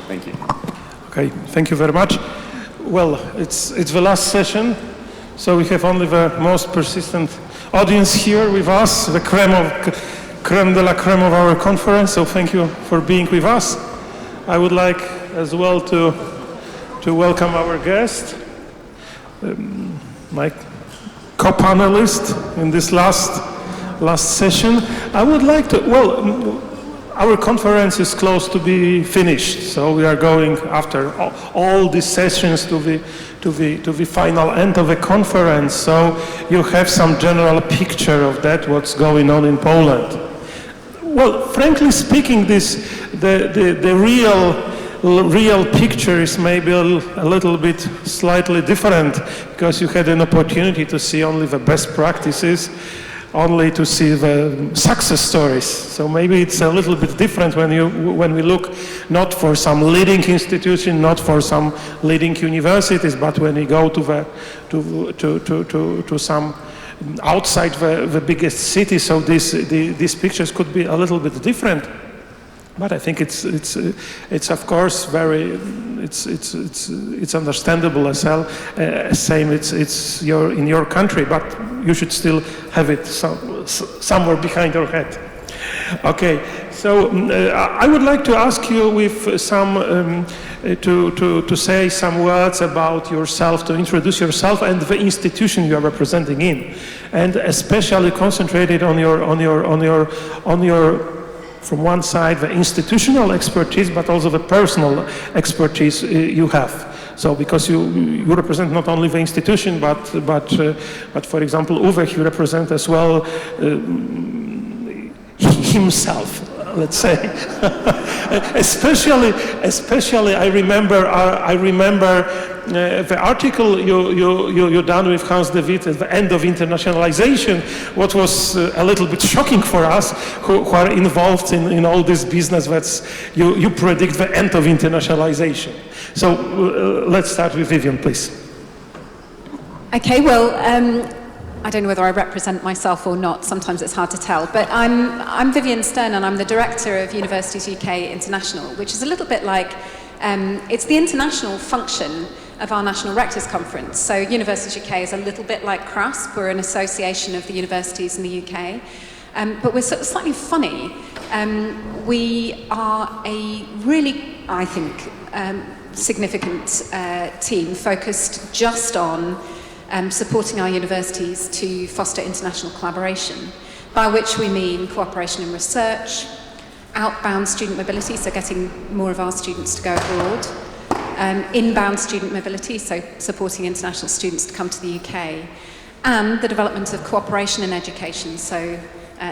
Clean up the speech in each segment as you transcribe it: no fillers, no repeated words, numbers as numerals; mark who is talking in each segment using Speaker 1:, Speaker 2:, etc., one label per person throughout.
Speaker 1: Thank you.
Speaker 2: Okay, thank you very much. Well, it's the last session, so we have only the most persistent audience here with us, the creme de la creme of our conference, so thank you for being with us. I would like as well to welcome our guest, my co-panelist in this last session. I would like to, our conference is close to be finished, so we are going after all these sessions to the final end of the conference, so you have some general picture of that, what's going on in Poland. Well, frankly speaking, the real picture is maybe a little bit slightly different, because you had an opportunity to see only the best practices, only to see the success stories. So maybe it's a little bit different when we look not for some leading institution, not for some leading universities, but when we go to some outside the biggest city. So these pictures could be a little bit different. But I think it's of course it's understandable as well. Same, it's in your country, but you should still have it somewhere behind your head. Okay, so I would like to ask you with some to say some words about yourself, to introduce yourself and the institution you are representing in, and especially concentrated on your from one side, the institutional expertise, but also the personal expertise you have. So, because you represent not only the institution, but for example, Uwe, you represent as well himself, let's say. especially, I remember the article you done with Hans de Witt at the end of internationalization, what was a little bit shocking for us who are involved in all this business, that's you predict the end of internationalization. So let's start with Vivian, please.
Speaker 3: Okay, well, I don't know whether I represent myself or not, sometimes it's hard to tell, but I'm Vivian Stern and I'm the Director of Universities UK International, which is a little bit like, it's the international function of our National Rectors Conference. So Universities UK is a little bit like CRASP, we're an association of the universities in the UK, but we're sort of slightly funny. We are a really, I think, significant team focused just on supporting our universities to foster international collaboration, by which we mean cooperation in research, outbound student mobility, so getting more of our students to go abroad, inbound student mobility, so supporting international students to come to the UK, and the development of cooperation in education, so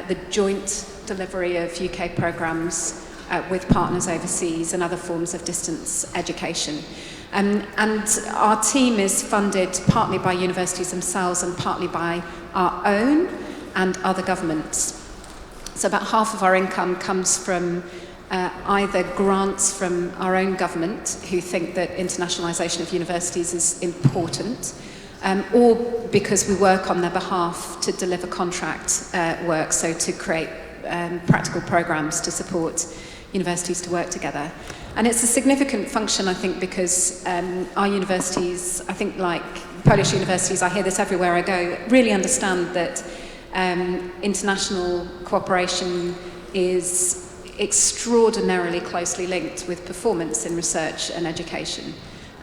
Speaker 3: the joint delivery of UK programmes with partners overseas and other forms of distance education. And our team is funded partly by universities themselves and partly by our own and other governments. So about half of our income comes from either grants from our own government, who think that internationalisation of universities is important, or because we work on their behalf to deliver contract work, so to create practical programmes to support universities to work together. And it's a significant function, I think, because our universities, I think like Polish universities, I hear this everywhere I go, really understand that international cooperation is extraordinarily closely linked with performance in research and education.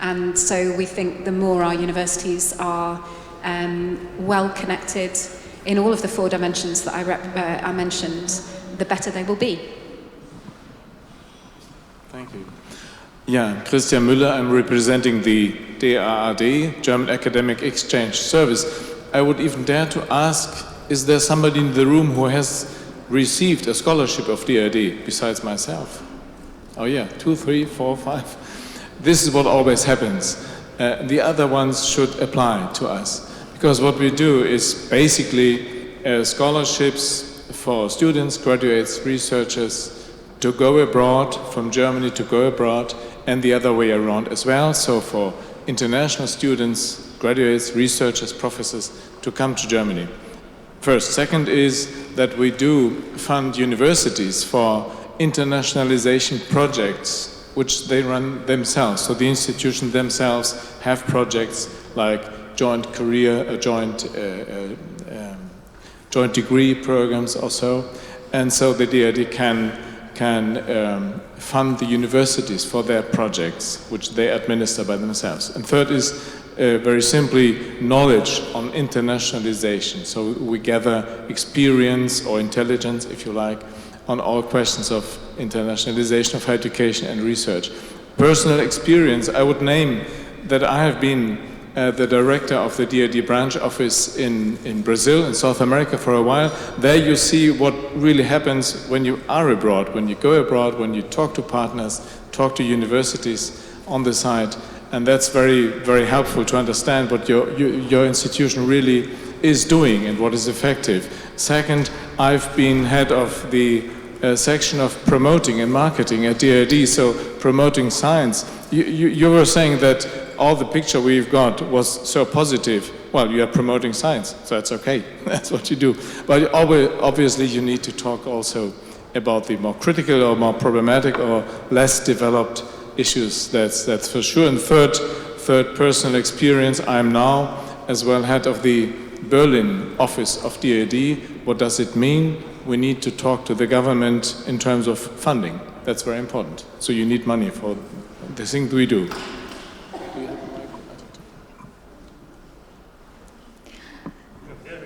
Speaker 3: And so we think the more our universities are well connected in all of the four dimensions that I mentioned, the better they will be.
Speaker 4: Thank you. Yeah, Christian Müller, I'm representing the DAAD, German Academic Exchange Service. I would even dare to ask, is there somebody in the room who has received a scholarship of DAAD besides myself? Oh yeah, 2, 3, 4, 5. This is what always happens. The other ones should apply to us, because what we do is basically scholarships for students, graduates, researchers to go abroad, from Germany to go abroad, and the other way around as well. So for international students, graduates, researchers, professors to come to Germany. First. Second is that we do fund universities for internationalization projects which they run themselves. So the institutions themselves have projects like joint career, joint degree programs or so. And so the DRD can fund the universities for their projects, which they administer by themselves. And third is very simply knowledge on internationalization. So we gather experience or intelligence, if you like, on all questions of internationalization of education and research. Personal experience, I would name that I have been the director of the DRD branch office in Brazil, in South America for a while. There you see what really happens when you are abroad, when you go abroad, when you talk to partners, talk to universities on the side. And that's very, very helpful to understand what your institution really is doing and what is effective. Second, I've been head of the section of promoting and marketing at DRD, so promoting science. You were saying that all the picture we've got was so positive. Well, you are promoting science, so that's okay. That's what you do. But obviously you need to talk also about the more critical or more problematic or less developed issues, that's for sure. And third personal experience, I'm now as well head of the Berlin office of DRD. What does it mean? We need to talk to the government in terms of funding. That's very important. So you need money for the things we do.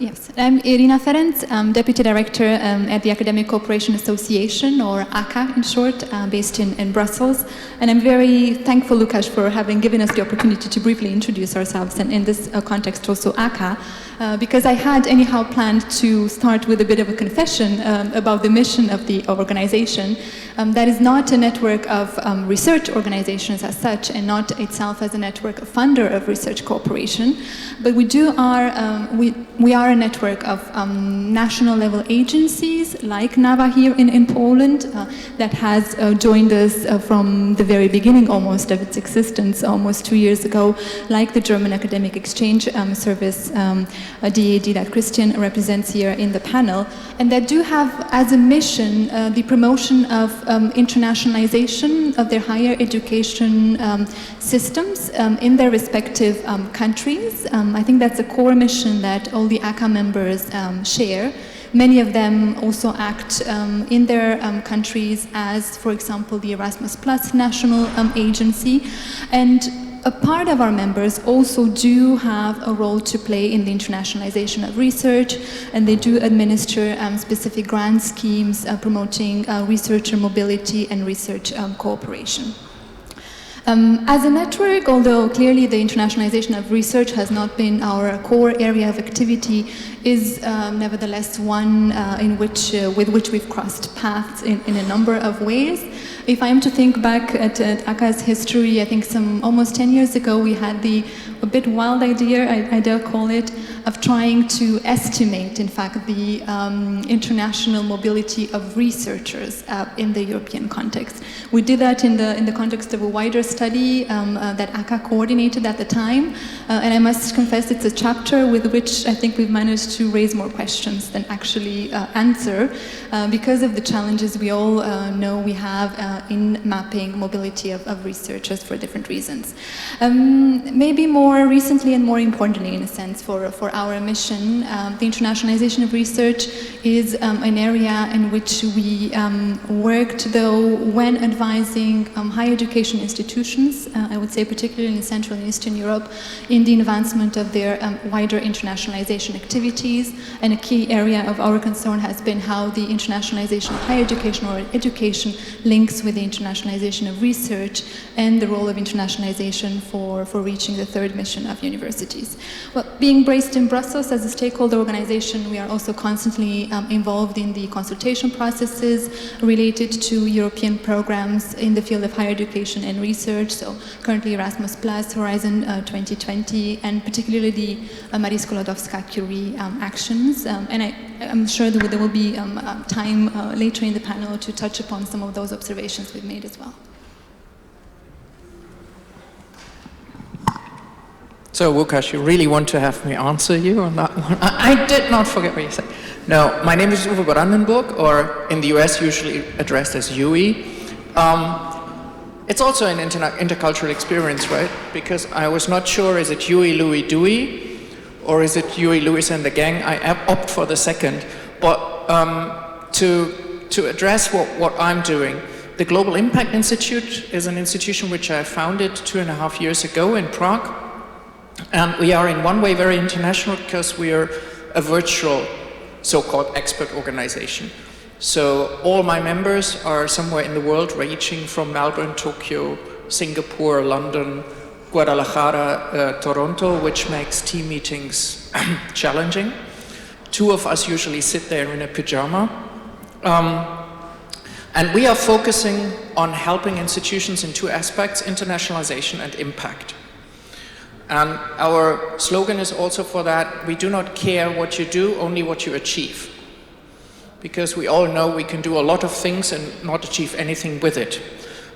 Speaker 1: Yes, I'm Irina Ferenc, Deputy Director at the Academic Cooperation Association, or ACA in short, based in Brussels. And I'm very thankful, Lukasz, for having given us the opportunity to briefly introduce ourselves, and in this context also ACA, because I had anyhow planned to start with a bit of a confession about the mission of the organization. That is not a network of research organizations as such, and not itself as a network, a funder of research cooperation, but we are a network of national level agencies like NAWA here in Poland that has joined us from the very beginning almost of its existence almost 2 years ago, like the German Academic Exchange Service, DAD, that Christian represents here in the panel, and that do have as a mission the promotion of internationalization of their higher education systems in their respective countries. I think that's a core mission that all the ACA members share. Many of them also act in their countries as, for example, the Erasmus Plus national agency. And a part of our members also do have a role to play in the internationalization of research, and they do administer specific grant schemes promoting researcher mobility and research cooperation. As a network, although clearly the internationalization of research has not been our core area of activity, is nevertheless one with which we've crossed paths in a number of ways. If I am to think back at ACA's history, I think almost 10 years ago we had a bit wild idea, I dare call it, of trying to estimate, in fact, the international mobility of researchers in the European context. We did that in the context of a wider study that ACA coordinated at the time, and I must confess it's a chapter with which I think we've managed to raise more questions than actually answer, because of the challenges we all know we have in mapping mobility of researchers for different reasons. Maybe more recently and more importantly, in a sense, for our mission, the internationalization of research is an area in which we worked, though, when advising higher education institutions, I would say particularly in Central and Eastern Europe, in the advancement of their wider internationalization activities. And a key area of our concern has been how the internationalization of higher education or education links with the internationalization of research and the role of internationalization for reaching the third mission of universities. Well, being based in Brussels as a stakeholder organization, we are also constantly involved in the consultation processes related to European programs in the field of higher education and research, so currently Erasmus Plus, Horizon 2020, and particularly the Marie Skłodowska-Curie actions. And I'm sure that there will be time later in the panel to touch upon some of those observations we've made as well.
Speaker 5: So, Łukasz, you really want to have me answer you on that one? I did not forget what you said. No, my name is Uwe Brandenburg, or in the US usually addressed as Yui. it's also an intercultural experience, right? Because I was not sure, is it Huey, Louie, Dewey, or is it Huey, Lewis and the gang? I opt for the second. But to address what I'm doing, the Global Impact Institute is an institution which I founded 2.5 years ago in Prague. And we are in one way very international because we are a virtual so-called expert organization. So all my members are somewhere in the world, ranging from Melbourne, Tokyo, Singapore, London, Guadalajara, Toronto, which makes team meetings challenging. 2 of us usually sit there in a pyjama. And we are focusing on helping institutions in 2 aspects, internationalization and impact. And our slogan is also for that, we do not care what you do, only what you achieve. Because we all know we can do a lot of things and not achieve anything with it.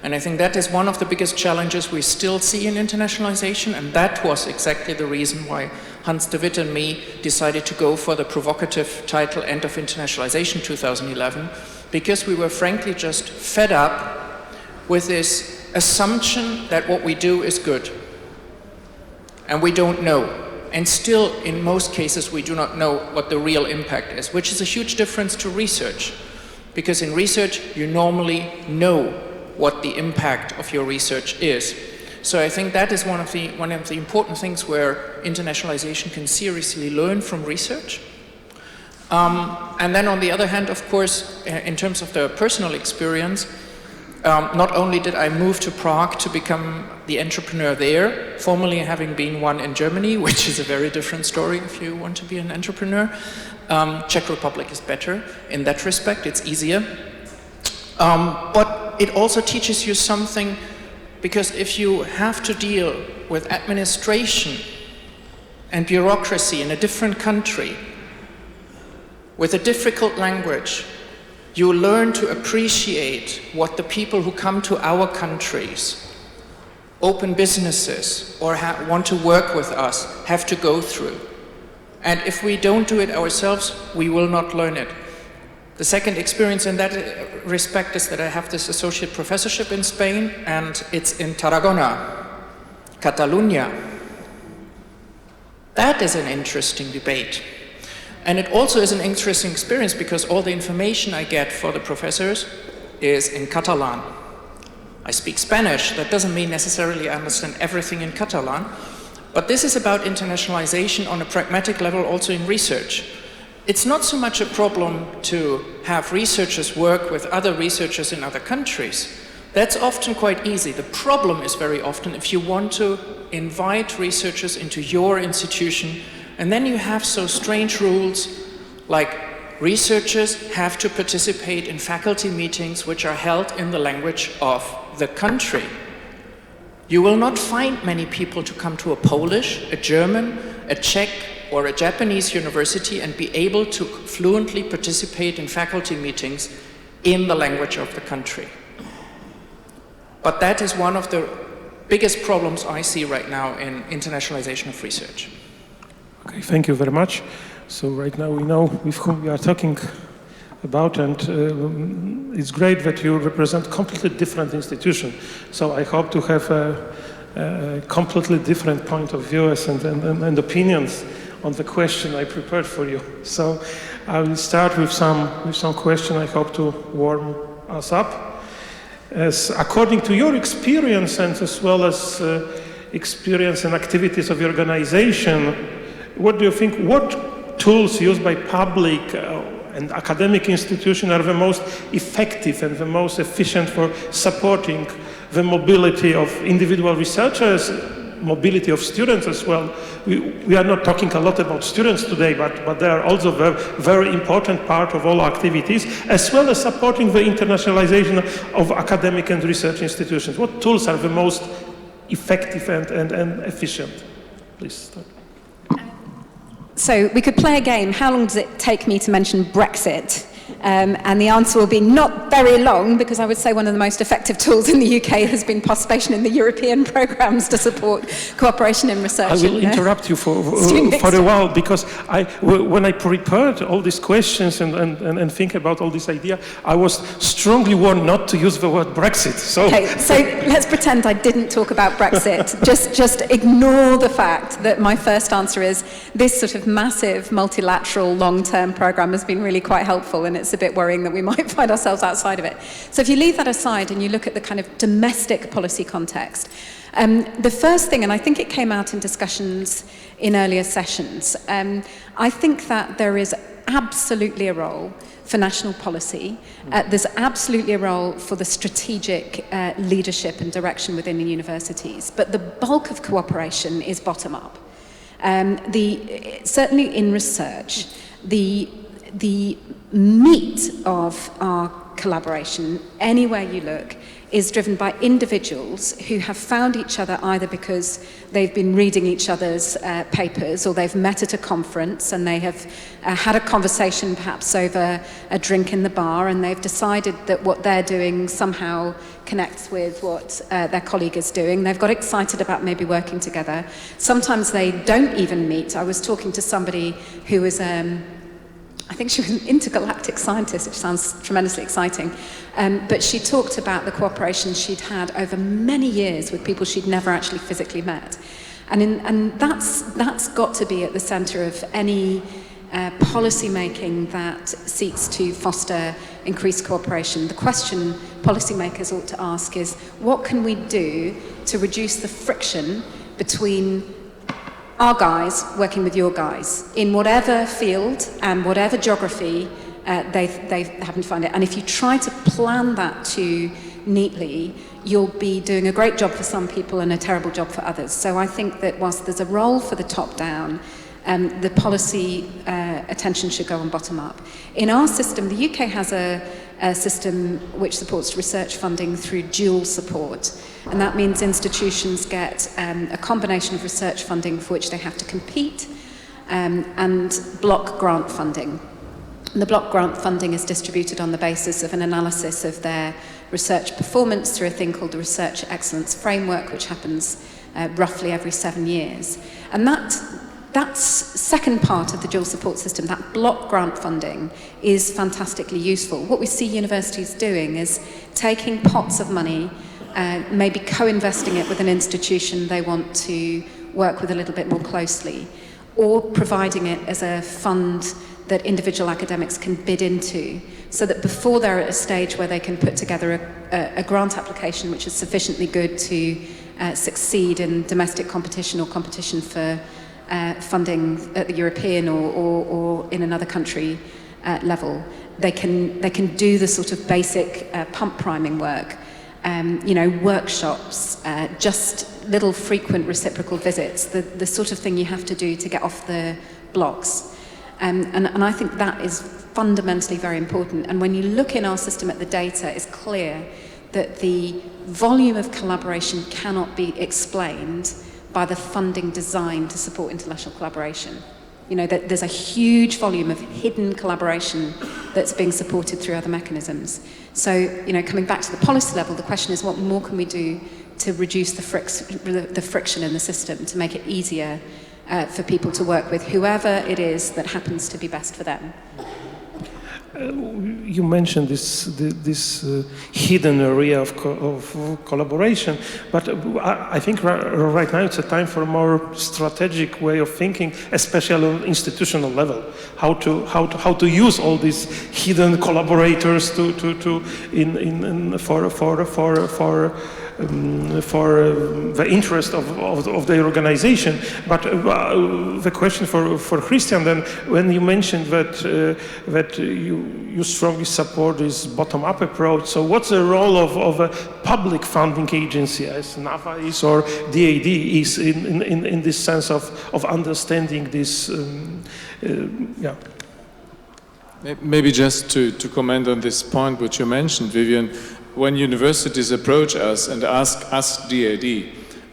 Speaker 5: And I think that is one of the biggest challenges we still see in internationalization, and that was exactly the reason why Hans de Witt and me decided to go for the provocative title End of Internationalization 2011, because we were frankly just fed up with this assumption that what we do is good. And we don't know. And still, in most cases, we do not know what the real impact is, which is a huge difference to research. Because in research, you normally know what the impact of your research is. So I think that is one of the important things where internationalization can seriously learn from research. And then on the other hand, of course, in terms of the personal experience, not only did I move to Prague to become the entrepreneur there, formerly having been one in Germany, which is a very different story if you want to be an entrepreneur. Czech Republic is better in that respect, it's easier. But it also teaches you something, because if you have to deal with administration and bureaucracy in a different country, with a difficult language, you learn to appreciate what the people who come to our countries, open businesses, or want to work with us, have to go through. And if we don't do it ourselves, we will not learn it. The second experience in that respect is that I have this associate professorship in Spain, and it's in Tarragona, Catalonia. That is an interesting debate. And it also is an interesting experience because all the information I get for the professors is in Catalan. I speak Spanish. That doesn't mean necessarily I understand everything in Catalan. But this is about internationalization on a pragmatic level also in research. It's not so much a problem to have researchers work with other researchers in other countries. That's often quite easy. The problem is very often if you want to invite researchers into your institution, and then you have so strange rules like researchers have to participate in faculty meetings which are held in the language of the country. You will not find many people to come to a Polish, a German, a Czech, or a Japanese university and be able to fluently participate in faculty meetings in the language of the country. But that is one of the biggest problems I see right now in internationalization of research.
Speaker 2: Okay, thank you very much. So right now we know with whom we are talking about, and it's great that you represent completely different institutions. So I hope to have a completely different point of view and opinions on the question I prepared for you. So I will start with some question I hope to warm us up. As according to your experience and as well as experience and activities of your organization, what do you think, what tools used by public and academic institutions are the most effective and the most efficient for supporting the mobility of individual researchers, mobility of students as well? We are not talking a lot about students today, but they are also a very important part of all activities, as well as supporting the internationalization of academic and research institutions. What tools are the most effective and efficient? Please start.
Speaker 3: So we could play a game. How long does it take me to mention Brexit? And the answer will be not very long, because I would say one of the most effective tools in the UK has been participation in the European programmes to support cooperation in research.
Speaker 2: I will interrupt you for a while, because when I prepared all these questions and think about all this idea, I was strongly warned not to use the word Brexit. So,
Speaker 3: okay, so let's pretend I didn't talk about Brexit. just ignore the fact that my first answer is this sort of massive multilateral long-term programme has been really quite helpful, and it's a bit worrying that we might find ourselves outside of it. So if you leave that aside and you look at the kind of domestic policy context, the first thing, and I think it came out in discussions in earlier sessions, I think that there is absolutely a role for national policy. There's absolutely a role for the strategic leadership and direction within the universities, but the bulk of cooperation is bottom up. Certainly in research, the meat of our collaboration, anywhere you look, is driven by individuals who have found each other either because they've been reading each other's papers, or they've met at a conference and they have had a conversation perhaps over a drink in the bar, and they've decided that what they're doing somehow connects with what their colleague is doing. They've got excited about maybe working together. Sometimes they don't even meet. I was talking to somebody who was I think she was an intergalactic scientist, which sounds tremendously exciting. But she talked about the cooperation she'd had over many years with people she'd never actually physically met. And that's got to be at the centre of any policy making that seeks to foster increased cooperation. The question policymakers ought to ask is, what can we do to reduce the friction between our guys working with your guys in whatever field and whatever geography they happen to find it. And if you try to plan that too neatly, you'll be doing a great job for some people and a terrible job for others. So I think that whilst there's a role for the top down, the policy attention should go on bottom up. In our system, the UK has a system which supports research funding through dual support. And that means institutions get a combination of research funding for which they have to compete and block grant funding. And the block grant funding is distributed on the basis of an analysis of their research performance through a thing called the Research Excellence Framework, which happens roughly every 7 years. And that's second part of the dual support system, that block grant funding, is fantastically useful. What we see universities doing is taking pots of money, maybe co-investing it with an institution they want to work with a little bit more closely, or providing it as a fund that individual academics can bid into, so that before they're at a stage where they can put together a grant application which is sufficiently good to succeed in domestic competition or competition for funding at the European or in another country level, they can do the sort of basic pump priming work, workshops, just little frequent reciprocal visits, the sort of thing you have to do to get off the blocks. And I think that is fundamentally very important. And when you look in our system at the data, it's clear that the volume of collaboration cannot be explained by the funding designed to support intellectual collaboration. That there's a huge volume of hidden collaboration that's being supported through other mechanisms. So, coming back to the policy level, the question is, what more can we do to reduce the friction in the system, to make it easier for people to work with whoever it is that happens to be best for them?
Speaker 2: You mentioned this hidden area of collaboration, but I think right now it's a time for a more strategic way of thinking, especially on institutional level. How to use all these hidden collaborators for the interest of the organization. But the question for Christian then, when you mentioned that you strongly support this bottom-up approach, so what's the role of a public funding agency, as NAWA is or DAD is, in this sense of understanding this?
Speaker 4: Maybe just to comment on this point which you mentioned, Vivian. When universities approach us and ask us, DAD,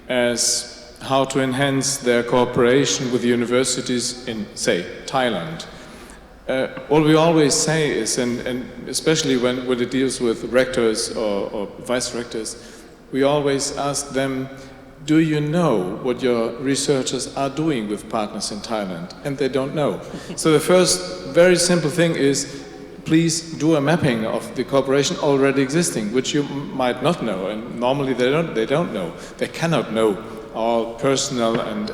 Speaker 4: as how to enhance their cooperation with universities in, say, Thailand, what we always say is, and especially when it deals with rectors or vice rectors, we always ask them, do you know what your researchers are doing with partners in Thailand? And they don't know. So the first very simple thing is, please do a mapping of the cooperation already existing, which you might not know, and normally they don't know. They cannot know all personnel and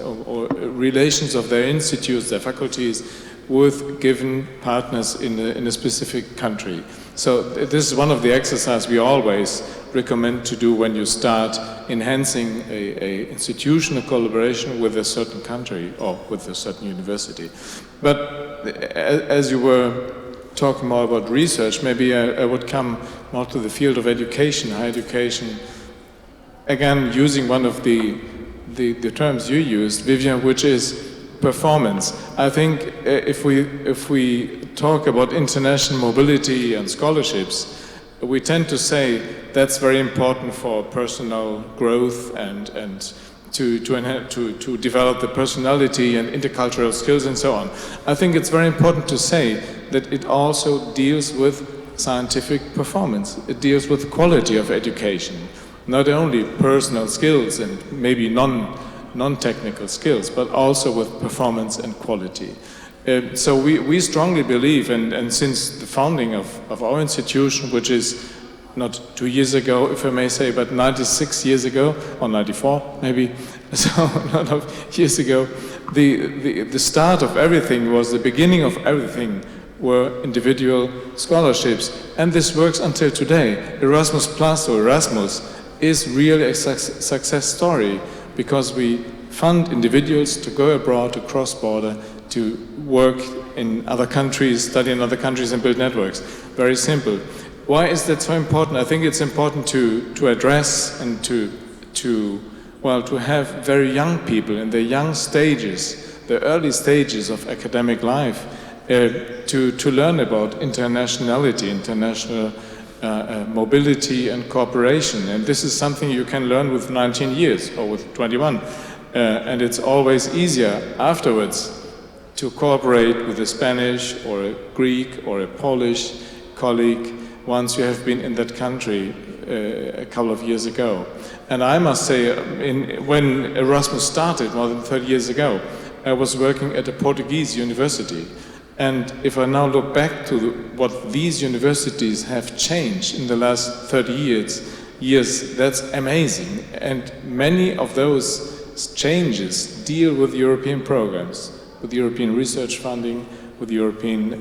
Speaker 4: or relations of their institutes, their faculties, with given partners in a specific country. So this is one of the exercises we always recommend to do when you start enhancing a institutional collaboration with a certain country or with a certain university. But as you were talking more about research, maybe I would come more to the field of education, higher education. Again, using one of the terms you used, Vivian, which is performance. I think if we talk about international mobility and scholarships, we tend to say that's very important for personal growth and to develop the personality and intercultural skills and so on. I think it's very important to say that it also deals with scientific performance. It deals with quality of education, not only personal skills and maybe non-technical skills, but also with performance and quality. So we strongly believe, and since the founding of our institution, which is not 2 years ago, if I may say, but 96 years ago, or 94 maybe, so a lot of years ago, the start of everything was, the beginning of everything were individual scholarships, and this works until today. Erasmus Plus or Erasmus is really a success story, because we fund individuals to go abroad, to cross border, to work in other countries, study in other countries and build networks. Very simple. Why is that so important? I think it's important to address and to have very young people in their young stages, the early stages of academic life, to learn about internationality, international mobility and cooperation. And this is something you can learn with 19 years or with 21. And it's always easier afterwards to cooperate with a Spanish or a Greek or a Polish colleague once you have been in that country a couple of years ago. And I must say, when Erasmus started more than 30 years ago, I was working at a Portuguese university. And if I now look back to what these universities have changed in the last 30 years, that's amazing. And many of those changes deal with European programs, with European research funding, with European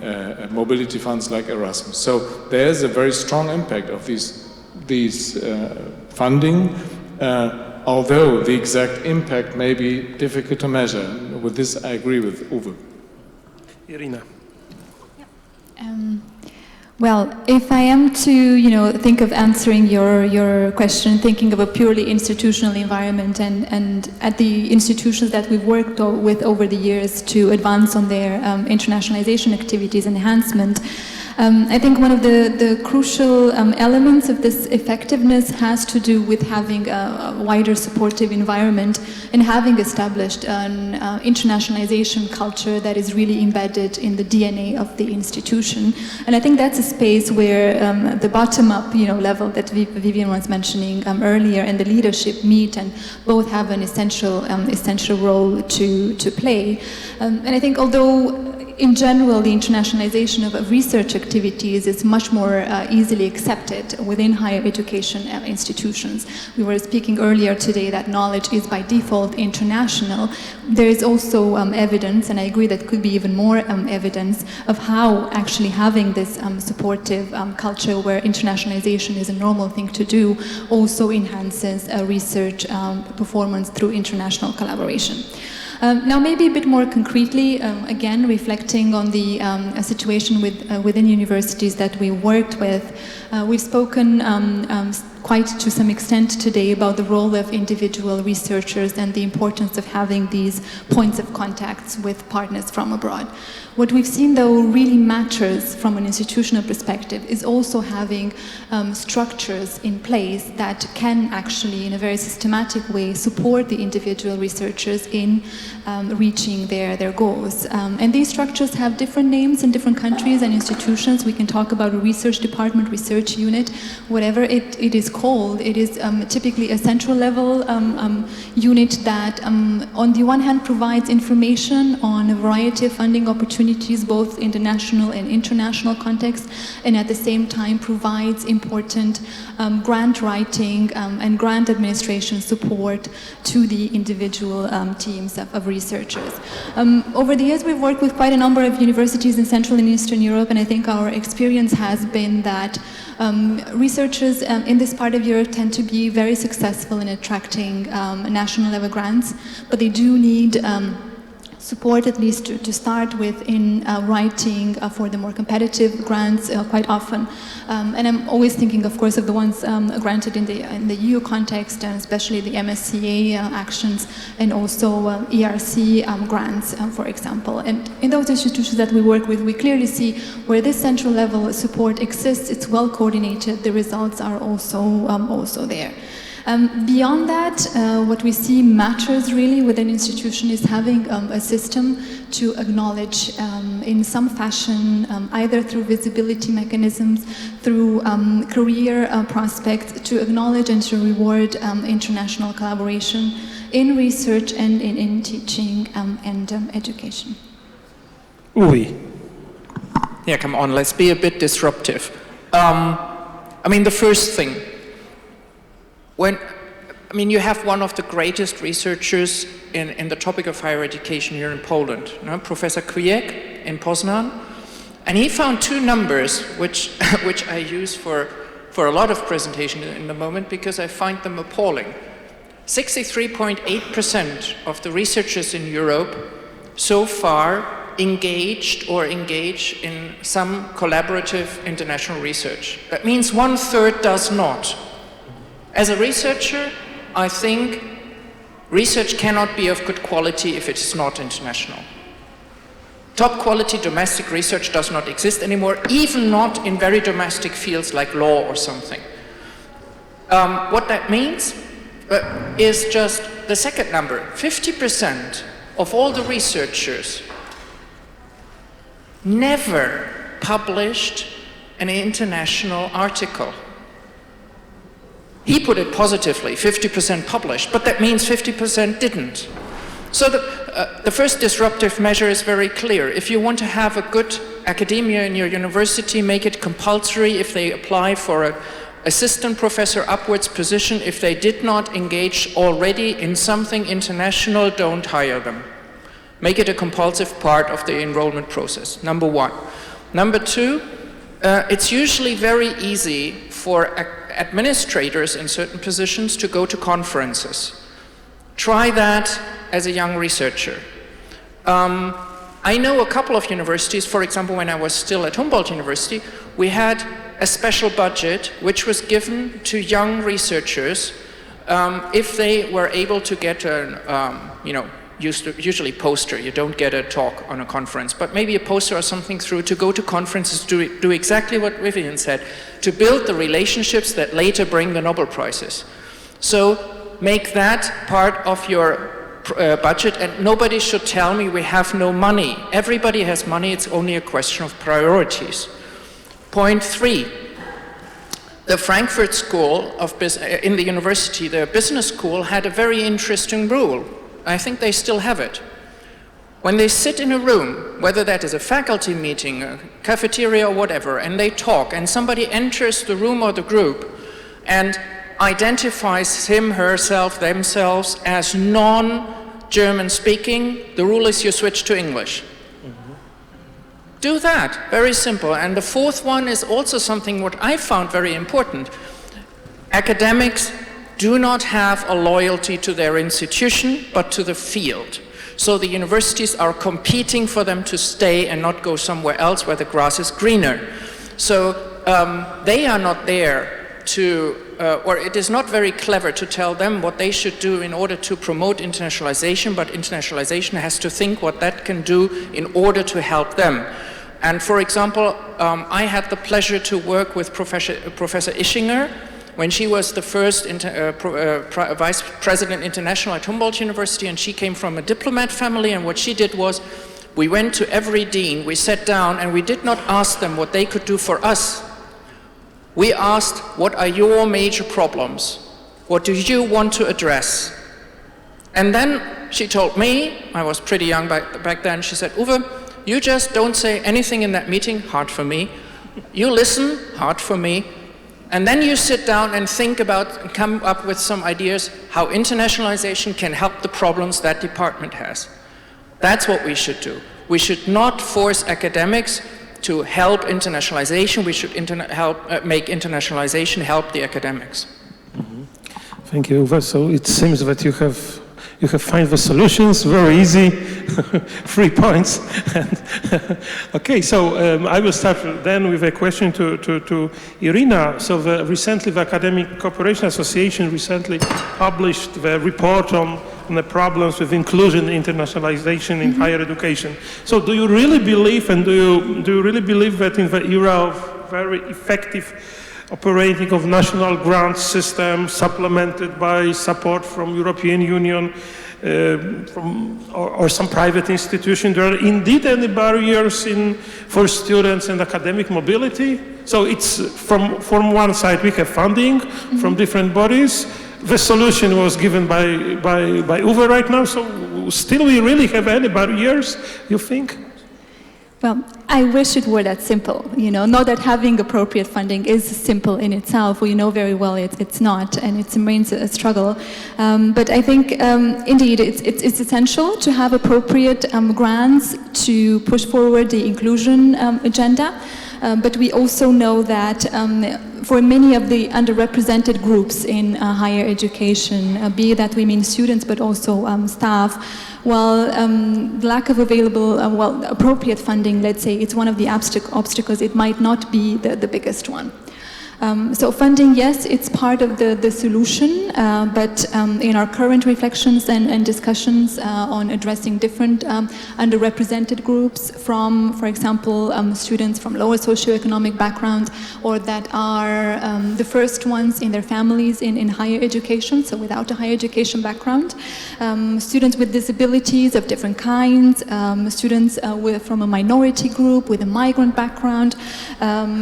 Speaker 4: mobility funds like Erasmus. So there's a very strong impact of these funding, although the exact impact may be difficult to measure. With this, I agree with Uwe.
Speaker 2: Irina.
Speaker 1: Well, if I am to, think of answering your question, thinking of a purely institutional environment and at the institutions that we've worked with over the years to advance on their internationalization activities enhancement, I think one of the crucial elements of this effectiveness has to do with having a wider supportive environment and having established an internationalization culture that is really embedded in the DNA of the institution. And I think that's a space where the bottom-up level that Vivian was mentioning earlier and the leadership meet and both have an essential role to play. And I think although in general, the internationalization of research activities is much more easily accepted within higher education institutions. We were speaking earlier today that knowledge is by default international. There is also evidence, and I agree that could be even more evidence, of how actually having this supportive culture where internationalization is a normal thing to do also enhances research performance through international collaboration. Now, maybe a bit more concretely, again, reflecting on the situation within universities that we worked with, we've spoken quite to some extent today about the role of individual researchers and the importance of having these points of contacts with partners from abroad. What we've seen, though, really matters from an institutional perspective is also having structures in place that can actually, in a very systematic way, support the individual researchers in reaching their goals. And these structures have different names in different countries and institutions. We can talk about a research department, research unit, whatever it is called. It is typically a central level unit that, on the one hand, provides information on a variety of funding opportunities, both in the national and international context, and at the same time provides important grant writing and grant administration support to the individual teams of researchers. Over the years, we've worked with quite a number of universities in Central and Eastern Europe, and I think our experience has been that researchers in this part of Europe tend to be very successful in attracting national level grants, but they do need support, at least to start with, in writing for the more competitive grants quite often. And I'm always thinking, of course, of the ones granted in the EU context, and especially the MSCA actions, and also ERC grants, for example. And in those institutions that we work with, we clearly see where this central level support exists, it's well coordinated, the results are also there. Beyond that, what we see matters really with an institution is having a system to acknowledge in some fashion, either through visibility mechanisms, through career prospects, to acknowledge and to reward international collaboration in research and in teaching and education.
Speaker 2: Oui.
Speaker 5: Yeah, come on, let's be a bit disruptive. I mean, the first thing, you have one of the greatest researchers in the topic of higher education here in Poland, Professor Kwiek in Poznan, and he found two numbers which I use for a lot of presentation in the moment because I find them appalling. 63.8% of the researchers in Europe so far engage in some collaborative international research. That means 1/3 does not. As a researcher, I think research cannot be of good quality if it is not international. Top quality domestic research does not exist anymore, even not in very domestic fields like law or something. What that means is just the second number. 50% of all the researchers never published an international article. He put it positively, 50% published, but that means 50% didn't. So the first disruptive measure is very clear. If you want to have a good academia in your university, make it compulsory if they apply for an assistant professor upwards position. If they did not engage already in something international, don't hire them. Make it a compulsive part of the enrollment process, number one. Number two, it's usually very easy for administrators in certain positions to go to conferences. Try that as a young researcher. I know a couple of universities, for example, when I was still at Humboldt University, we had a special budget which was given to young researchers if they were able to get usually poster. You don't get a talk on a conference, but maybe a poster or something through to go to conferences to do exactly what Vivian said, to build the relationships that later bring the Nobel Prizes. So make that part of your budget, and nobody should tell me we have no money. Everybody has money, it's only a question of priorities. Point 3, the Frankfurt School of Business, in the university, the business school had a very interesting rule. I think they still have it. When they sit in a room, whether that is a faculty meeting, a cafeteria or whatever, and they talk, and somebody enters the room or the group and identifies him, herself, themselves as non-German speaking, the rule is you switch to English. Do that, very simple. And the fourth one is also something what I found very important. Academics do not have a loyalty to their institution, but to the field. So the universities are competing for them to stay and not go somewhere else where the grass is greener. So they are not there to or it is not very clever to tell them what they should do in order to promote internationalization, but internationalization has to think what that can do in order to help them. And for example, I had the pleasure to work with Professor Ischinger when she was the first Vice President International at Humboldt University, and she came from a diplomat family, and what she did was, we went to every dean, we sat down, and we did not ask them what they could do for us. We asked, what are your major problems? What do you want to address? And then she told me, I was pretty young back then, she said, Uwe, you just don't say anything in that meeting, hard for me. You listen, hard for me. And then you sit down and think about and come up with some ideas how internationalization can help the problems that department has. That's what we should do. We should not force academics to help internationalization. We should make internationalization help the academics.
Speaker 2: Mm-hmm. Thank you, Uwe. So it seems that you have found the solutions, very easy, 3 points. Okay, so I will start then with a question to Irina. So recently the Academic Cooperation Association recently published the report on the problems with inclusion and internationalization in higher education. So do you really believe, and do you really believe that in the era of very effective operating of national grant system supplemented by support from European Union or some private institution, there are indeed any barriers for students and academic mobility? So it's from one side we have funding from different bodies. The solution was given by Uwe right now, so still we really have any barriers, you think?
Speaker 1: Well, I wish it were that simple, not that having appropriate funding is simple in itself. We know very well it's not, and it remains a struggle. But I think, indeed, it's essential to have appropriate grants to push forward the inclusion agenda. But we also know that for many of the underrepresented groups in higher education, be that we mean students but also staff, while lack of available, appropriate funding, let's say, it's one of the obstacles, it might not be the biggest one. So funding, yes, it's part of the solution, but in our current reflections and discussions on addressing different underrepresented groups from, for example, students from lower socioeconomic backgrounds or that are the first ones in their families in higher education, so without a higher education background, students with disabilities of different kinds, students from a minority group with a migrant background,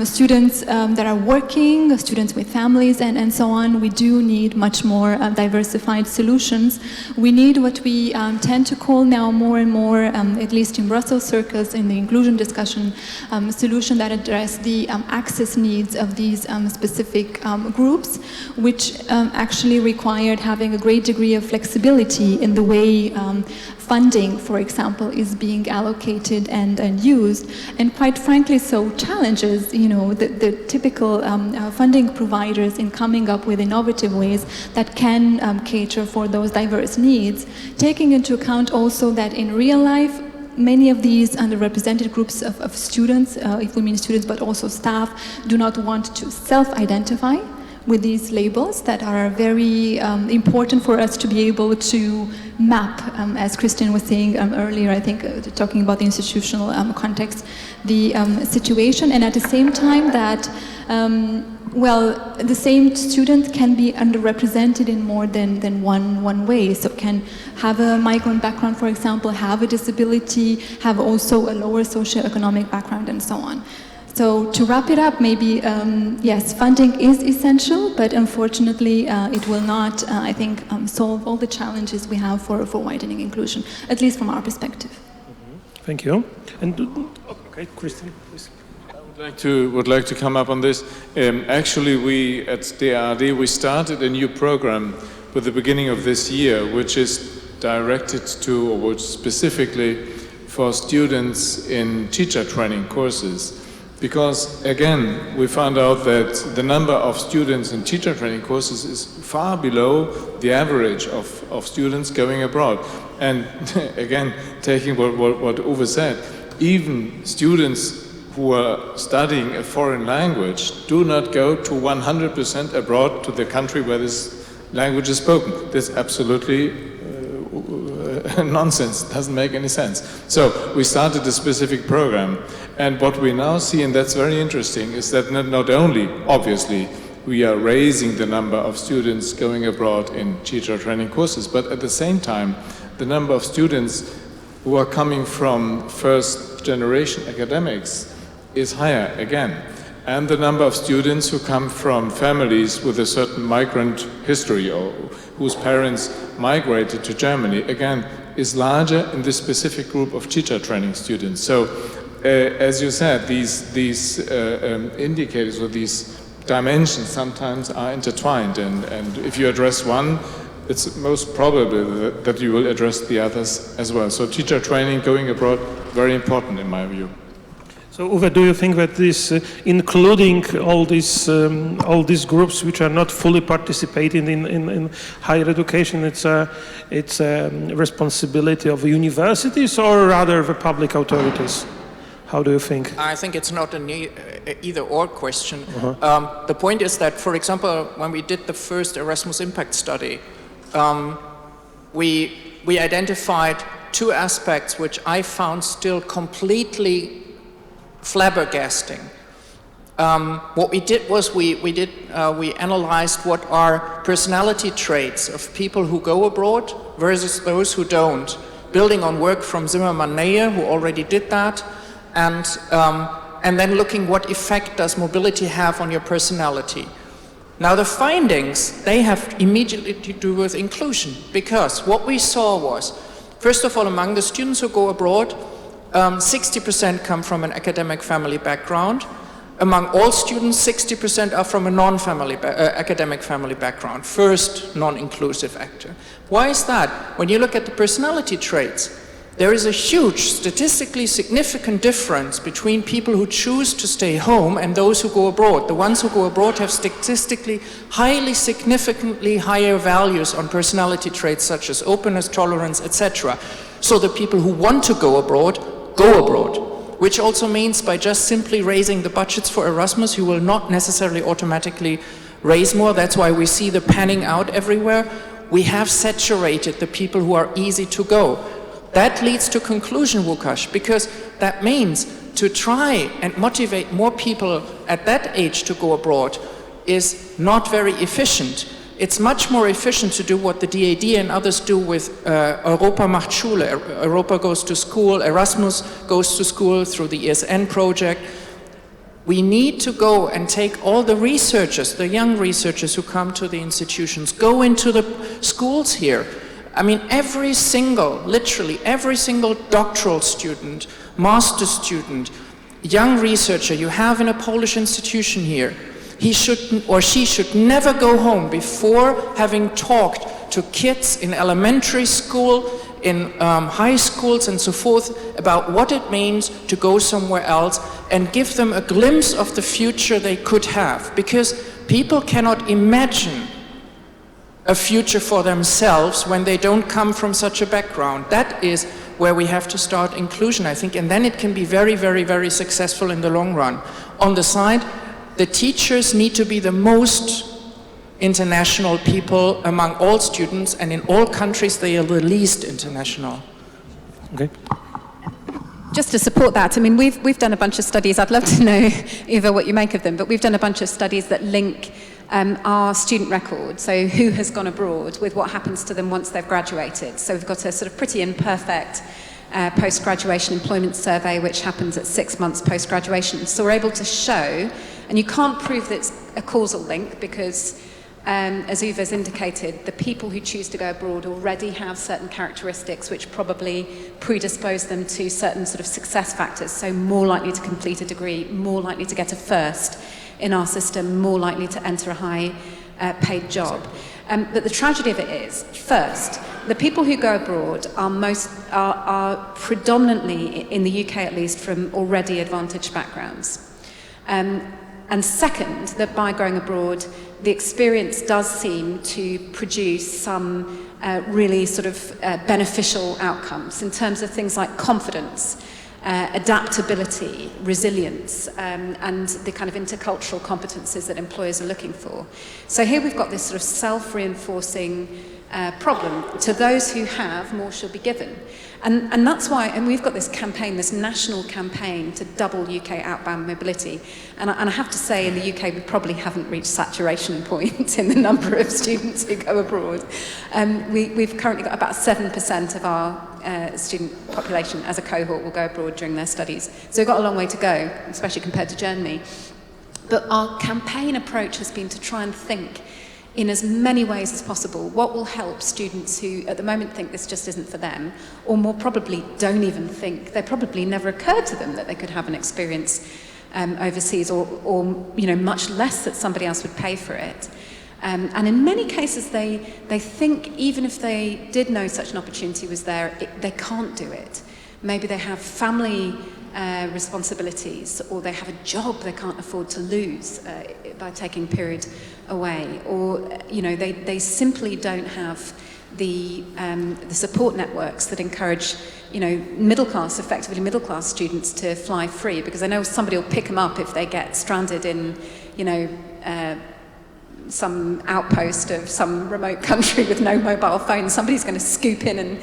Speaker 1: students that are working, students with families and so on. We do need much more diversified solutions. We need what we tend to call now more and more, at least in Brussels circles, in the inclusion discussion, solution that address the access needs of these specific groups, which actually required having a great degree of flexibility in the way funding, for example, is being allocated and used, and quite frankly, so challenges, the typical funding providers in coming up with innovative ways that can cater for those diverse needs, taking into account also that in real life, many of these underrepresented groups of students, if we mean students but also staff, do not want to self-identify with these labels that are very important for us to be able to map, as Christian was saying earlier, I think, talking about the institutional context, the situation, and at the same time that, the same student can be underrepresented in more than one way. So can have a migrant background, for example, have a disability, have also a lower socioeconomic background, and so on. So to wrap it up, maybe, yes, funding is essential, but unfortunately it will not, I think, solve all the challenges we have for widening inclusion, at least from our perspective.
Speaker 2: Mm-hmm. Thank you. And okay, Christian, please.
Speaker 4: I would like to come up on this. Actually, we at DAAD, we started a new program with the beginning of this year, which is directed to, or which specifically for students in teacher training courses. Because, again, we found out that the number of students in teacher training courses is far below the average of students going abroad. And, again, taking what Uwe said, even students who are studying a foreign language do not go to 100% abroad to the country where this language is spoken. That's absolutely nonsense, doesn't make any sense. So we started a specific program, and what we now see, and that's very interesting, is that not only, obviously, we are raising the number of students going abroad in teacher training courses, but at the same time, the number of students who are coming from first generation academics is higher again. And the number of students who come from families with a certain migrant history or whose parents migrated to Germany, again, is larger in this specific group of teacher training students. So, as you said, these indicators or these dimensions sometimes are intertwined, and if you address one, it's most probable that you will address the others as well. So teacher training going abroad, very important in my view.
Speaker 2: So Uwe, do you think that this, including all these groups which are not fully participating in higher education, it's a responsibility of the universities or rather the public authorities? How do you think?
Speaker 5: I think it's not an either-or question. The point is that, for example, when we did the first Erasmus Impact Study, we identified two aspects which I found still completely flabbergasting. What we did was we analyzed what are personality traits of people who go abroad versus those who don't, building on work from Zimmermann-Neyer, who already did that, and then looking what effect does mobility have on your personality. Now the findings, they have immediately to do with inclusion, because what we saw was, first of all, among the students who go abroad, 60% come from an academic family background. Among all students, 60% are from a academic family background, first non-inclusive factor. Why is that? When you look at the personality traits, there is a huge, statistically significant difference between people who choose to stay home and those who go abroad. The ones who go abroad have statistically significantly higher values on personality traits such as openness, tolerance, etc. So the people who want to go abroad, which also means by just simply raising the budgets for Erasmus, you will not necessarily automatically raise more. That's why we see the panning out everywhere. We have saturated the people who are easy to go. That leads to conclusion, Łukasz, because that means to try and motivate more people at that age to go abroad is not very efficient. It's much more efficient to do what the DAD and others do with Europa macht Schule. Europa goes to school, Erasmus goes to school through the ESN project. We need to go and take all the researchers, the young researchers who come to the institutions, go into the schools here. I mean, literally every single doctoral student, master's student, young researcher you have in a Polish institution here, he should or she should never go home before having talked to kids in elementary school, in high schools and so forth about what it means to go somewhere else and give them a glimpse of the future they could have. Because people cannot imagine a future for themselves when they don't come from such a background. That is where we have to start inclusion, I think, and then it can be very, very, very successful in the long run. On the side, the teachers need to be the most international people among all students, and in all countries they are the least international.
Speaker 2: Okay.
Speaker 3: Just to support that, I mean, we've done a bunch of studies. I'd love to know, Eva, what you make of them, but we've done a bunch of studies that link our student record, so who has gone abroad, with what happens to them once they've graduated. So we've got a sort of pretty imperfect post-graduation employment survey, which happens at 6 months post-graduation. So we're able to show, and you can't prove that it's a causal link because, as Uwe's indicated, the people who choose to go abroad already have certain characteristics which probably predispose them to certain sort of success factors, so more likely to complete a degree, more likely to get a first in our system, more likely to enter a high paid job. But the tragedy of it is, first, the people who go abroad are predominantly, in the UK at least, from already advantaged backgrounds. And second, that by going abroad, the experience does seem to produce some really sort of beneficial outcomes in terms of things like confidence, adaptability, resilience, and the kind of intercultural competences that employers are looking for. So here we've got this sort of self-reinforcing problem. To those who have, more shall be given. And that's why, and we've got this campaign, this national campaign to double UK outbound mobility. And I have to say, in the UK, we probably haven't reached saturation point in the number of students who go abroad. We've currently got about 7% of our student population as a cohort will go abroad during their studies. So we've got a long way to go, especially compared to Germany. But our campaign approach has been to try and think in as many ways as possible what will help students who at the moment think this just isn't for them, or more probably don't even think, they probably never occurred to them that they could have an experience overseas, or much less that somebody else would pay for it. And in many cases they think even if they did know such an opportunity was there, they can't do it. Maybe they have family responsibilities, or they have a job they can't afford to lose by taking a period away, or they simply don't have the support networks that encourage effectively middle class students to fly free, because I know somebody will pick them up if they get stranded in some outpost of some remote country with no mobile phone. Somebody's going to scoop in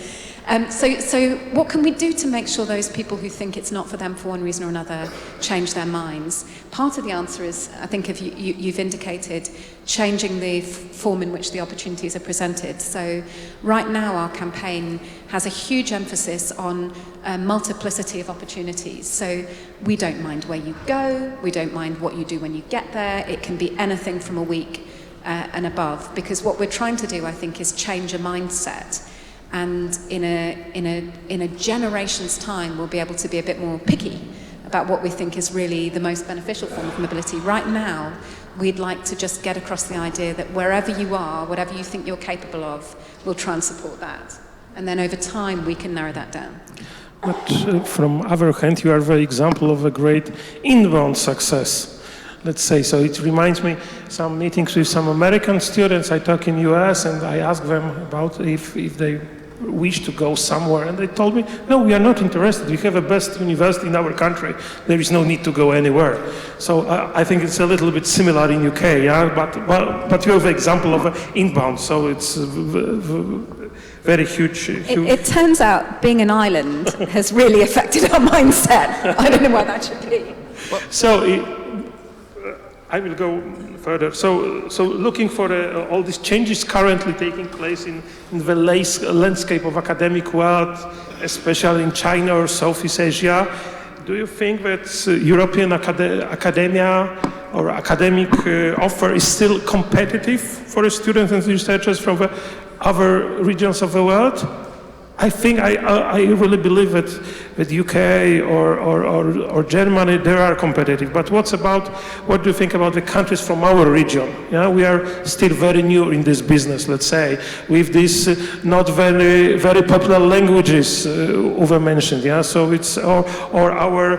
Speaker 3: and so what can we do to make sure those people who think it's not for them for one reason or another change their minds? Part of the answer is, I think if you've indicated, changing the form in which the opportunities are presented. So right now our campaign has a huge emphasis on a multiplicity of opportunities. So we don't mind where you go, we don't mind what you do when you get there. It can be anything from a week and above, because what we're trying to do, I think, is change a mindset. And in a generation's time, we'll be able to be a bit more picky about what we think is really the most beneficial form of mobility. Right now, we'd like to just get across the idea that wherever you are, whatever you think you're capable of, we'll try and support that. And then over time, we can narrow that down.
Speaker 2: But from other hand, you are the example of a great inbound success. Let's say, so it reminds me some meetings with some American students. I talk in US and I ask them about if they wish to go somewhere, and they told me, no, we are not interested. We have the best university in our country. There is no need to go anywhere. So I think it's a little bit similar in UK, yeah. But you have the example of inbound, so it's very huge.
Speaker 3: It turns out being an island has really affected our mindset. I don't know why that should be.
Speaker 2: I will go further. So looking for all these changes currently taking place in the landscape of academic world, especially in China or Southeast Asia, do you think that European academia or academic offer is still competitive for students and researchers from the other regions of the world? I think I really believe that UK or Germany, they are competitive. But what do you think about the countries from our region? Yeah, we are still very new in this business, let's say, with these not very popular languages over mentioned. Yeah, so it's or our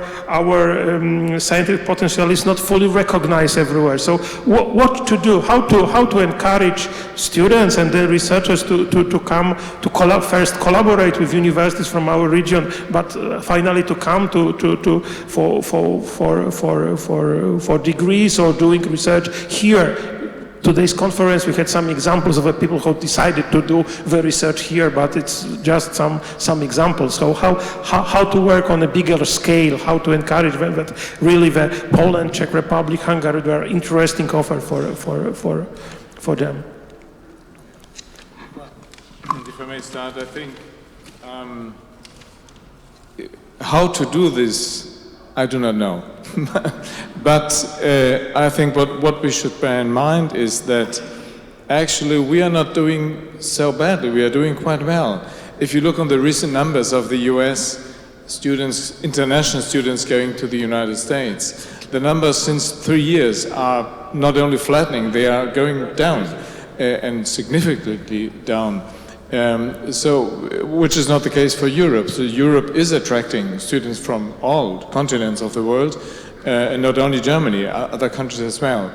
Speaker 2: scientific potential is not fully recognized everywhere. So what to do? How to encourage students and the researchers to come to first collaborate with universities from our region, but finally to come for degrees or doing research here. Today's conference, we had some examples of people who decided to do the research here, but it's just some examples. So how to work on a bigger scale, how to encourage them that really the Poland, Czech Republic, Hungary, they are interesting offer for them.
Speaker 4: If I may start, I think how to do this, I do not know. But I think what we should bear in mind is that actually we are not doing so badly. We are doing quite well. If you look on the recent numbers of the US students, international students going to the United States, the numbers since 3 years are not only flattening, they are going down and significantly down. Which is not the case for Europe. So Europe is attracting students from all continents of the world, and not only Germany, other countries as well.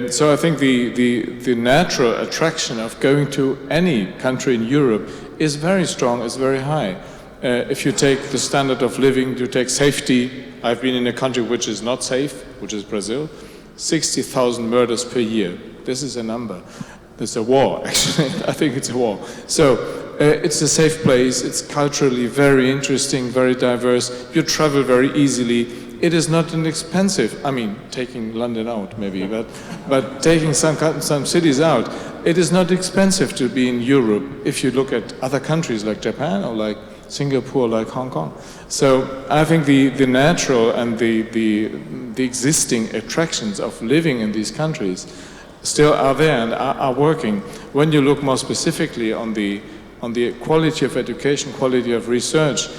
Speaker 4: So I think the natural attraction of going to any country in Europe is very strong, is very high. If you take the standard of living, you take safety. I've been in a country which is not safe, which is Brazil. 60,000 murders per year. This is a number. There's a war, actually. I think it's a war. So it's a safe place. It's culturally very interesting, very diverse. You travel very easily. It is not inexpensive. I mean, taking London out maybe, but taking some cities out, it is not expensive to be in Europe if you look at other countries like Japan or like Singapore, like Hong Kong. So I think the natural and the existing attractions of living in these countries still are there and are working. When you look more specifically on the quality of education, quality of research,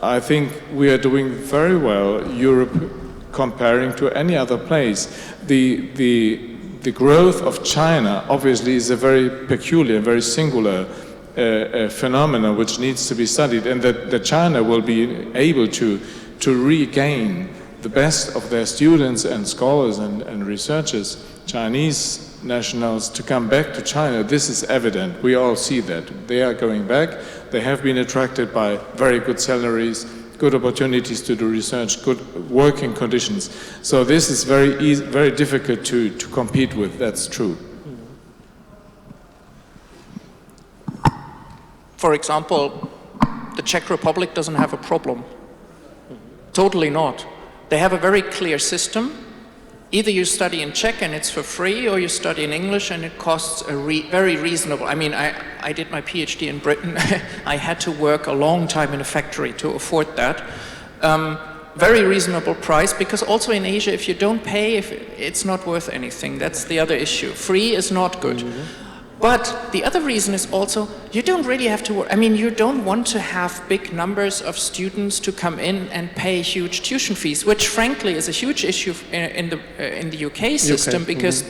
Speaker 4: I think we are doing very well, Europe comparing to any other place. The growth of China obviously is a very peculiar, very singular phenomenon which needs to be studied, and that China will be able to regain the best of their students and scholars and researchers, Chinese nationals, to come back to China. This is evident. We all see that. They are going back. They have been attracted by very good salaries, good opportunities to do research, good working conditions. So this is very difficult to compete with. That's true.
Speaker 5: For example, the Czech Republic doesn't have a problem. Totally not. They have a very clear system. Either you study in Czech and it's for free, or you study in English and it costs very reasonable. I mean, I did my PhD in Britain. I had to work a long time in a factory to afford that. Very reasonable price, because also in Asia, if you don't pay, it's not worth anything. That's the other issue. Free is not good. But the other reason is also, you don't really have to work. I mean, you don't want to have big numbers of students to come in and pay huge tuition fees, which frankly is a huge issue in the UK system, because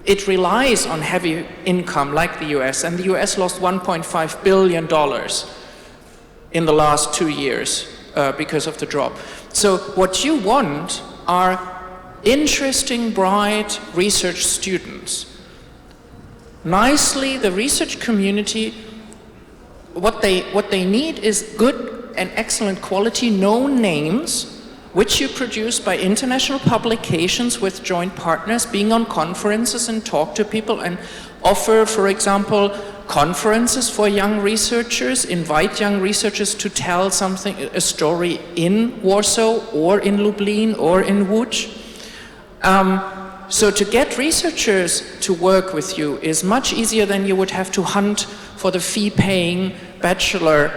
Speaker 5: it relies on heavy income like the US, and the US lost $1.5 billion in the last 2 years because of the drop. So what you want are interesting, bright research students. Nicely, the research community, what they need is good and excellent quality, known names, which you produce by international publications with joint partners, being on conferences and talk to people and offer, for example, conferences for young researchers, invite young researchers to tell a story in Warsaw or in Lublin or in Łódź. So to get researchers to work with you is much easier than you would have to hunt for the fee-paying bachelor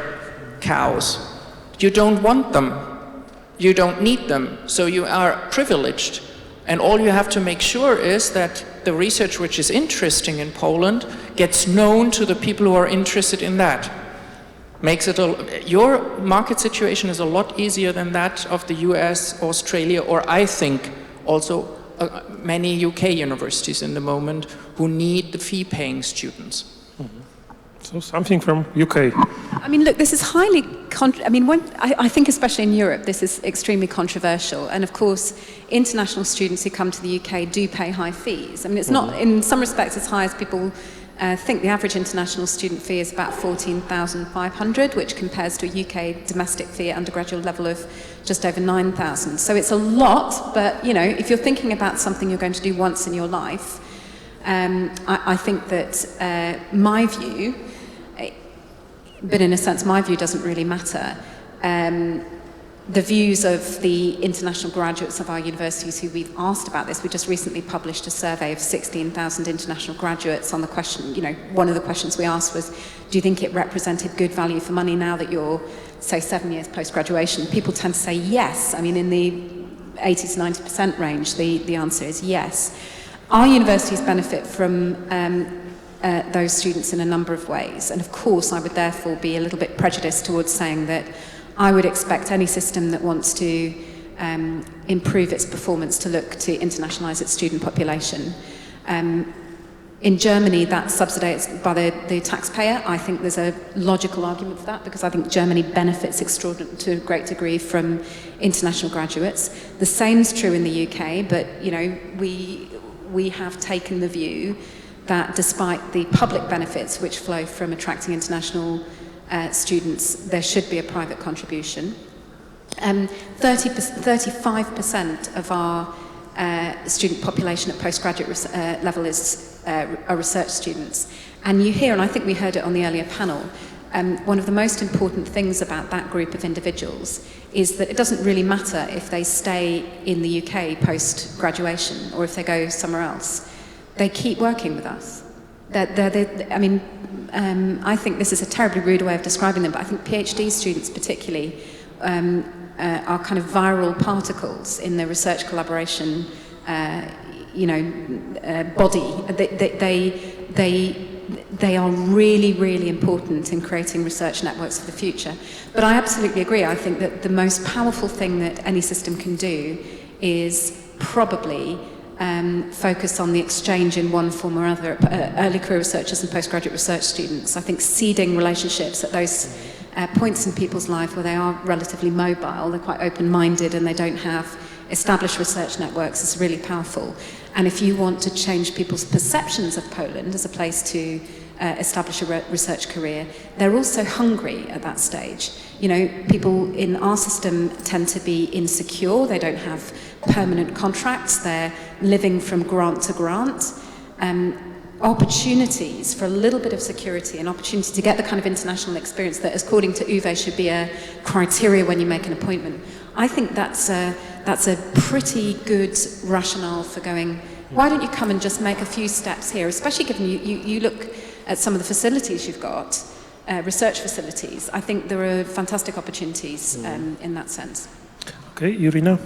Speaker 5: cows. You don't want them. You don't need them. So you are privileged. And all you have to make sure is that the research which is interesting in Poland gets known to the people who are interested in that. Makes it your market situation is a lot easier than that of the US, Australia, or I think also many UK universities in the moment who need the fee-paying students.
Speaker 2: So something from UK.
Speaker 3: I mean, look, this is highly, I think especially in Europe, this is extremely controversial. And of course, international students who come to the UK do pay high fees. I mean, it's not, in some respects, as high as people think. The average international student fee is about 14,500, which compares to a UK domestic fee at undergraduate level of just over 9,000. So it's a lot, but, you know, if you're thinking about something you're going to do once in your life, I think that my view, but in a sense my view doesn't really matter. The views of the international graduates of our universities who we've asked about this, we just recently published a survey of 16,000 international graduates on the question, you know, one of the questions we asked was, do you think it represented good value for money now that you're, say, 7 years post-graduation? People tend to say yes. I mean, in the 80 to 90% range, the answer is yes. Our universities benefit from those students in a number of ways. And of course, I would therefore be a little bit prejudiced towards saying that I would expect any system that wants to improve its performance to look to internationalise its student population. In Germany, that's subsidised by the taxpayer. I think there's a logical argument for that, because I think Germany benefits to a great degree from international graduates. The same's true in the UK, but you know, we have taken the view that despite the public benefits which flow from attracting international students, there should be a private contribution. 35% of our student population at postgraduate level are research students. And you hear, and I think we heard it on the earlier panel, one of the most important things about that group of individuals is that it doesn't really matter if they stay in the UK post-graduation or if they go somewhere else. They keep working with us. I think this is a terribly rude way of describing them, but I think PhD students particularly are kind of viral particles in the research collaboration, body. They are really, really important in creating research networks for the future. But I absolutely agree. I think that the most powerful thing that any system can do is probably focus on the exchange in one form or other, early career researchers and postgraduate research students. I think seeding relationships at those points in people's life where they are relatively mobile, they're quite open-minded and they don't have established research networks is really powerful. And if you want to change people's perceptions of Poland as a place to establish a research career, they're also hungry at that stage. You know, people in our system tend to be insecure, they don't have permanent contracts, they're living from grant to grant. Opportunities for a little bit of security, an opportunity to get the kind of international experience that, according to Uwe, should be a criteria when you make an appointment. I think that's a pretty good rationale for going, why don't you come and just make a few steps here, especially given you look at some of the facilities you've got, research facilities. I think there are fantastic opportunities in that sense.
Speaker 2: Okay, Irina?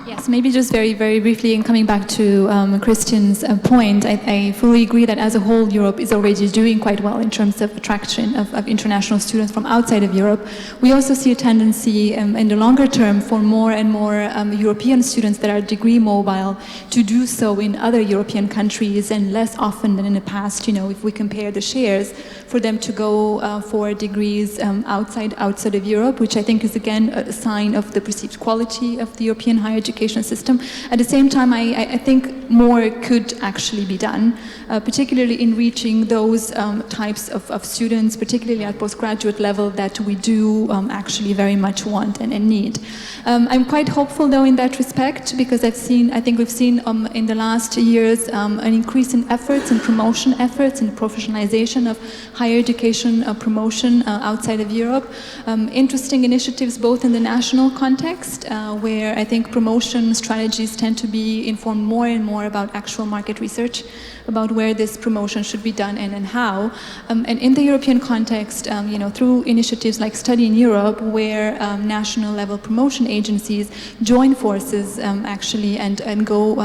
Speaker 1: Yes, maybe just very, very briefly, and coming back to Christian's point, I fully agree that as a whole, Europe is already doing quite well in terms of attraction of international students from outside of Europe. We also see a tendency in the longer term for more and more European students that are degree mobile to do so in other European countries, and less often than in the past, you know, if we compare the shares, for them to go for degrees outside of Europe, which I think is again a sign of the perceived quality of the European higher education system. At the same time, I think more could actually be done, particularly in reaching those types of students, particularly at postgraduate level, that we do actually very much want and need. I'm quite hopeful though in that respect, because I think we've seen in the last years an increase in efforts and promotion efforts and professionalization of higher education promotion outside of Europe. Interesting initiatives both in the national context, where I think promotion strategies tend to be informed more and more about actual market research, about where this promotion should be done and how. And in the European context, through initiatives like Study in Europe, where national level promotion agencies join forces actually and go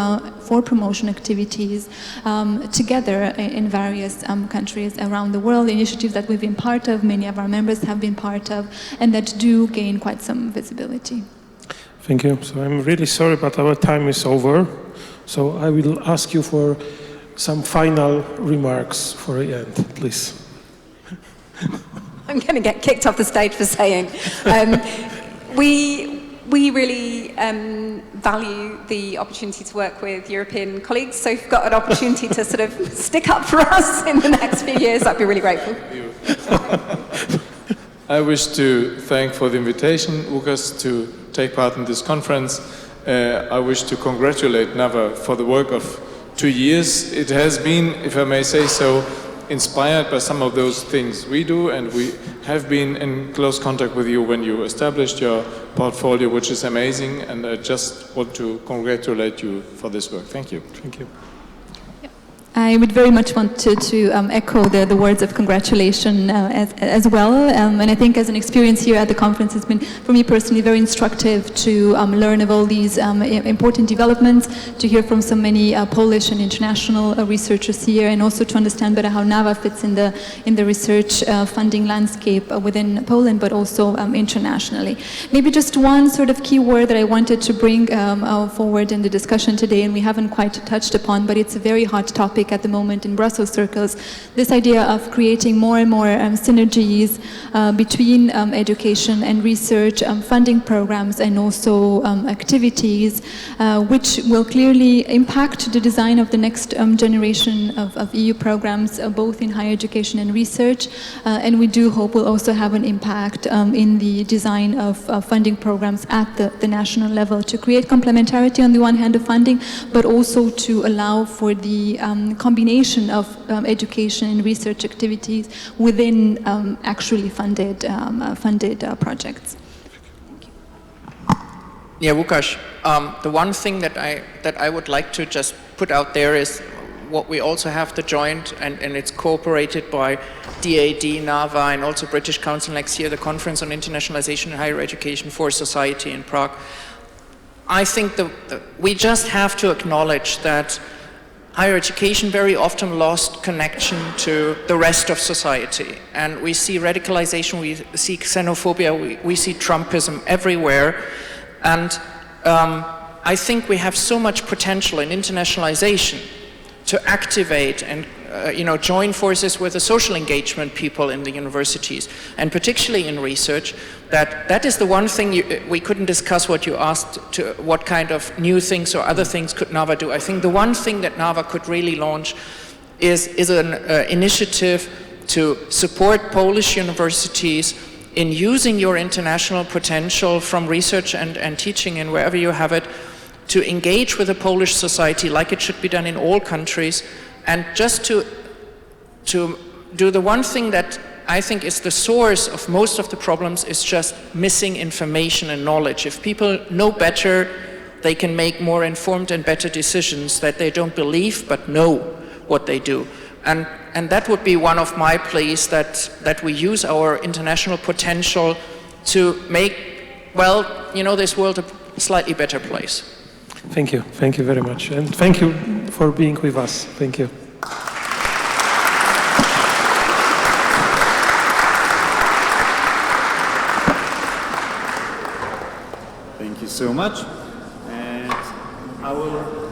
Speaker 1: for promotion activities together in various countries around the world, initiatives that we've been part of, many of our members have been part of, and that do gain quite some visibility.
Speaker 2: Thank you. So I'm really sorry, but our time is over. So I will ask you for some final remarks for the end, please.
Speaker 3: I'm going to get kicked off the stage for saying we really value the opportunity to work with European colleagues. So if you've got an opportunity to sort of stick up for us in the next few years, I'd be really grateful.
Speaker 4: I wish to thank for the invitation, Lukas, to take part in this conference. I wish to congratulate NAWA for the work of 2 years. It has been, if I may say so, inspired by some of those things we do, and we have been in close contact with you when you established your portfolio, which is amazing, and I just want to congratulate you for this work. Thank you.
Speaker 2: Thank you.
Speaker 1: I would very much want to echo the words of congratulation as well. And I think as an experience here at the conference, it's been, for me personally, very instructive to learn of all these important developments, to hear from so many Polish and international researchers here, and also to understand better how NAWA fits in the research funding landscape within Poland, but also internationally. Maybe just one sort of key word that I wanted to bring forward in the discussion today, and we haven't quite touched upon, but it's a very hot topic topic at the moment in Brussels circles, this idea of creating more and more synergies between education and research, funding programs and also activities, which will clearly impact the design of the next generation of EU programs, both in higher education and research, and we do hope will also have an impact in the design of funding programs at the national level to create complementarity on the one hand of funding, but also to allow for the combination of education and research activities within actually funded projects.
Speaker 5: Yeah, Łukasz, the one thing that I would like to just put out there is what we also have the joint, and it's cooperated by DAD, NAWA, and also British Council next year, the Conference on Internationalization in Higher Education for Society in Prague. I think we just have to acknowledge that higher education very often lost connection to the rest of society. And we see radicalization, we see xenophobia, we see Trumpism everywhere. And I think we have so much potential in internationalization to activate and join forces with the social engagement people in the universities, and particularly in research, that is the one thing we couldn't discuss what you asked, to what kind of new things or other things could NAWA do. I think the one thing that NAWA could really launch is an initiative to support Polish universities in using your international potential from research and teaching and wherever you have it, to engage with the Polish society like it should be done in all countries, and just to do the one thing that I think is the source of most of the problems, is just missing information and knowledge. If people know better, they can make more informed and better decisions that they don't believe but know what they do. And that would be one of my pleas, that we use our international potential to make, this world a slightly better place.
Speaker 2: Thank you very much, and thank you for being with us. Thank you.
Speaker 6: Thank you so much, and I will